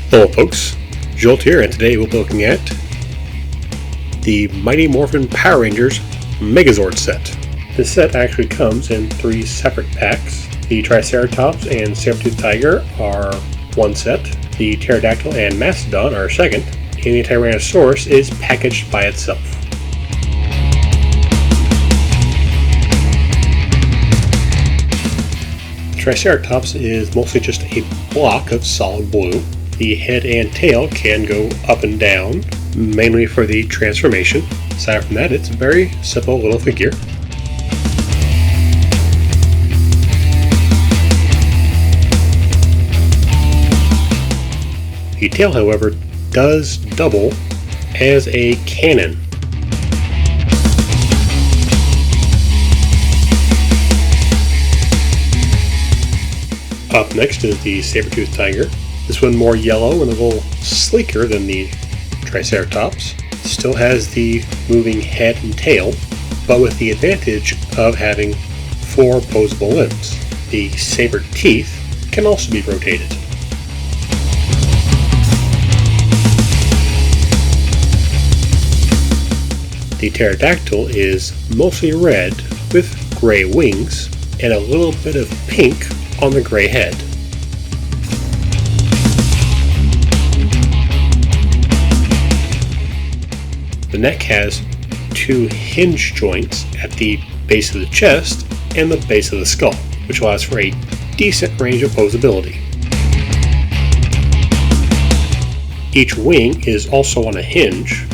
Hello folks, Jolt here, and today we'll be looking at the Mighty Morphin Power Rangers Megazord set. This set actually comes in 3 separate packs. The Triceratops and Saber-Tooth Tiger are one set, the Pterodactyl and Mastodon are second, and the Tyrannosaurus is packaged by itself. The Triceratops is mostly just a block of solid blue. The head and tail can go up and down, mainly for the transformation. Aside from that, it's a very simple little figure. The tail, however, does double as a cannon. Up next is the Saber-Tooth Tiger. This one more yellow and a little sleeker than the Triceratops. Still has the moving head and tail, but with the advantage of having 4 opposable limbs. The saber teeth can also be rotated. The Pterodactyl is mostly red with gray wings and a little bit of pink on the gray head. The neck has 2 hinge joints at the base of the chest and the base of the skull, which allows for a decent range of posability. Each wing is also on a hinge,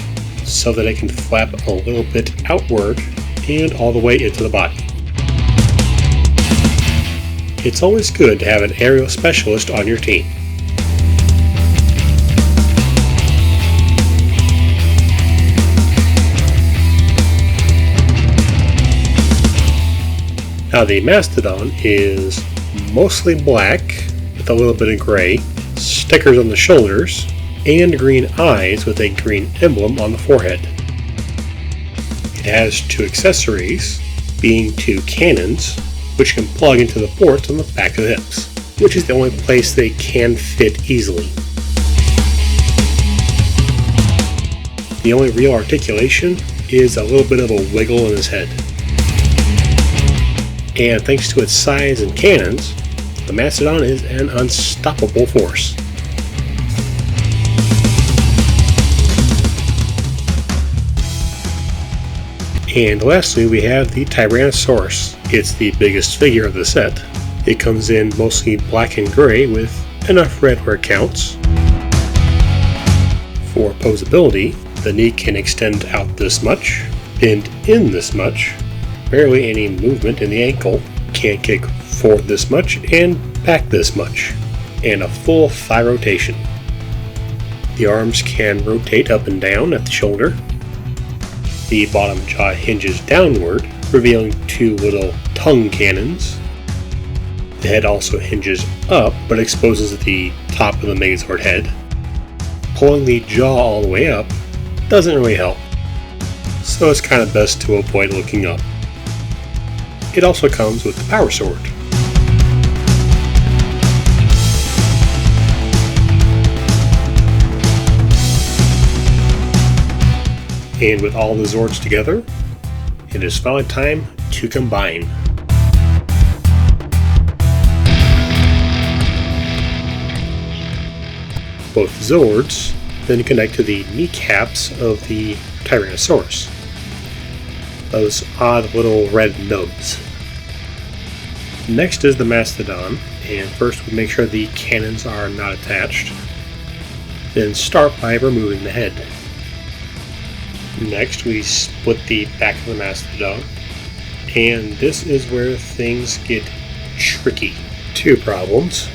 so that it can flap a little bit outward and all the way into the body. It's always good to have an aerial specialist on your team. Now the Mastodon is mostly black with a little bit of gray, stickers on the shoulders, and green eyes with a green emblem on the forehead. It has 2 accessories, being 2 cannons, which can plug into the ports on the back of the hips, which is the only place they can fit easily. The only real articulation is a little bit of a wiggle in his head. And thanks to its size and cannons, the Mastodon is an unstoppable force. And lastly, we have the Tyrannosaurus. It's the biggest figure of the set. It comes in mostly black and gray with enough red where it counts. For posability, the knee can extend out this much, bend in this much, barely any movement in the ankle, can kick forward this much and back this much, and a full thigh rotation. The arms can rotate up and down at the shoulder. The bottom jaw hinges downward, revealing 2 little tongue cannons. The head also hinges up, but exposes the top of the Megazord head. Pulling the jaw all the way up doesn't really help, so it's kind of best to avoid looking up. It also comes with the Power Sword. And with all the Zords together, it is finally time to combine. Both Zords then connect to the kneecaps of the Tyrannosaurus. Those odd little red nubs. Next is the Mastodon, and first we make sure the cannons are not attached. Then start by removing the head. Next, we split the back of the Mastodon, and this is where things get tricky. 2 problems.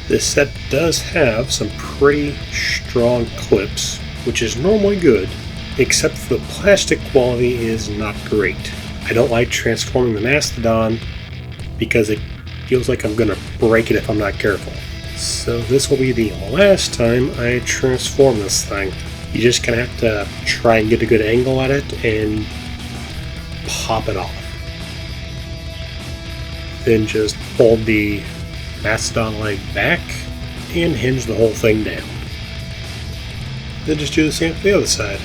This set does have some pretty strong clips, which is normally good, except for the plastic quality is not great. I don't like transforming the Mastodon because it feels like I'm going to break it if I'm not careful. So this will be the last time I transform this thing. You just kind of have to try and get a good angle at it and pop it off. Then just pull the Mastodon leg back and hinge the whole thing down. Then just do the same for the other side.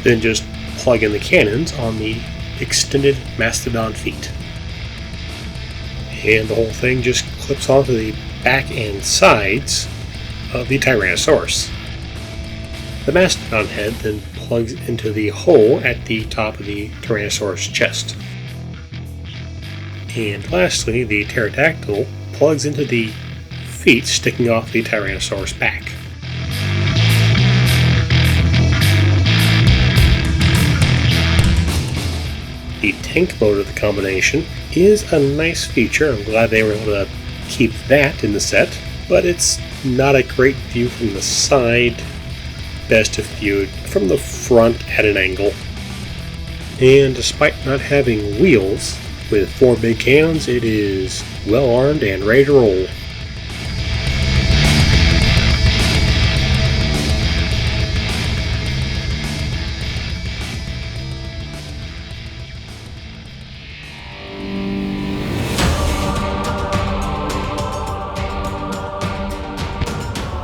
Then just plug in the cannons on the extended mastodon feet. And the whole thing just clips onto the back and sides of the Tyrannosaurus. The mastodon head then plugs into the hole at the top of the Tyrannosaurus chest. And lastly, the pterodactyl plugs into the feet sticking off the Tyrannosaurus back. The tank mode of the combination is a nice feature. I'm glad they were able to keep that in the set, but it's not a great view from the side. Best if viewed from the front at an angle. And despite not having wheels, with 4 big cannons, it is well armed and ready to roll.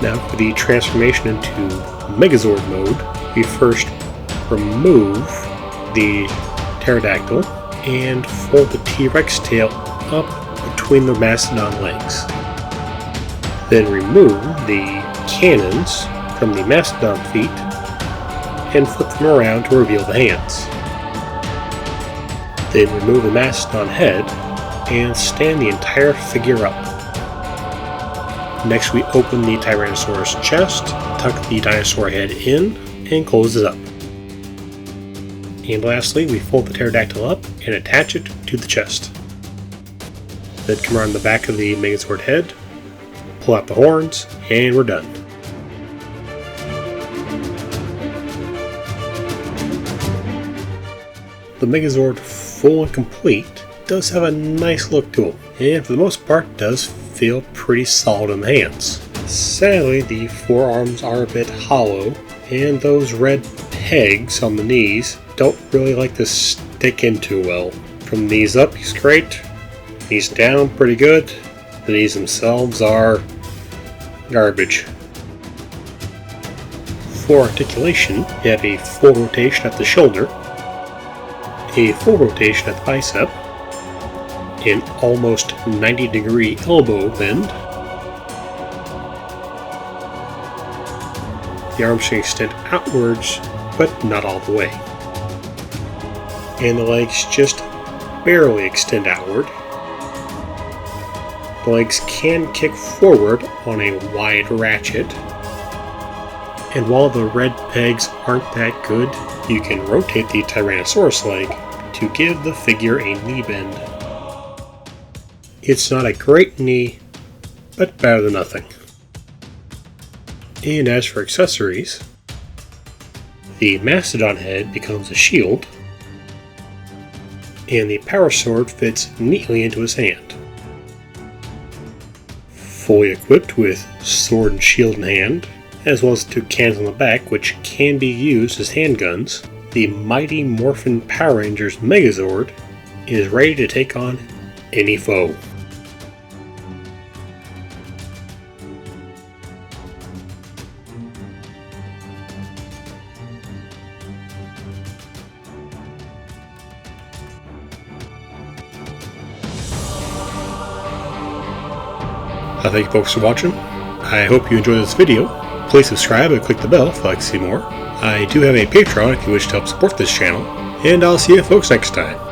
Now for the transformation into Megazord mode, we first remove the pterodactyl and fold the T-Rex tail up between the mastodon legs. Then remove the cannons from the mastodon feet and flip them around to reveal the hands. Then remove the mastodon head and stand the entire figure up. Next we open the Tyrannosaurus chest, tuck the dinosaur head in, and close it up. And lastly, we fold the pterodactyl up and attach it to the chest. Then come around the back of the Megazord head, pull out the horns, and we're done. The Megazord full and complete does have a nice look to it, and for the most part does feel pretty solid in the hands. Sadly, the forearms are a bit hollow, and those red pegs on the knees don't really like to stick in too well. From the knees up, he's great. Knees down, pretty good. The knees themselves are garbage. For articulation, you have a full rotation at the shoulder, a full rotation at the bicep, an almost 90-degree elbow bend. The arms can extend outwards, but not all the way. And the legs just barely extend outward. The legs can kick forward on a wide ratchet. And while the red pegs aren't that good, you can rotate the Tyrannosaurus leg to give the figure a knee bend. It's not a great knee, but better than nothing. And as for accessories, the mastodon head becomes a shield, and the power sword fits neatly into his hand. Fully equipped with sword and shield in hand, as well as 2 cannons on the back which can be used as handguns, the Mighty Morphin Power Rangers Megazord is ready to take on any foe. Thank you folks for watching. I hope you enjoyed this video. Please subscribe and click the bell if you'd like to see more. I do have a Patreon if you wish to help support this channel, and I'll see you folks next time.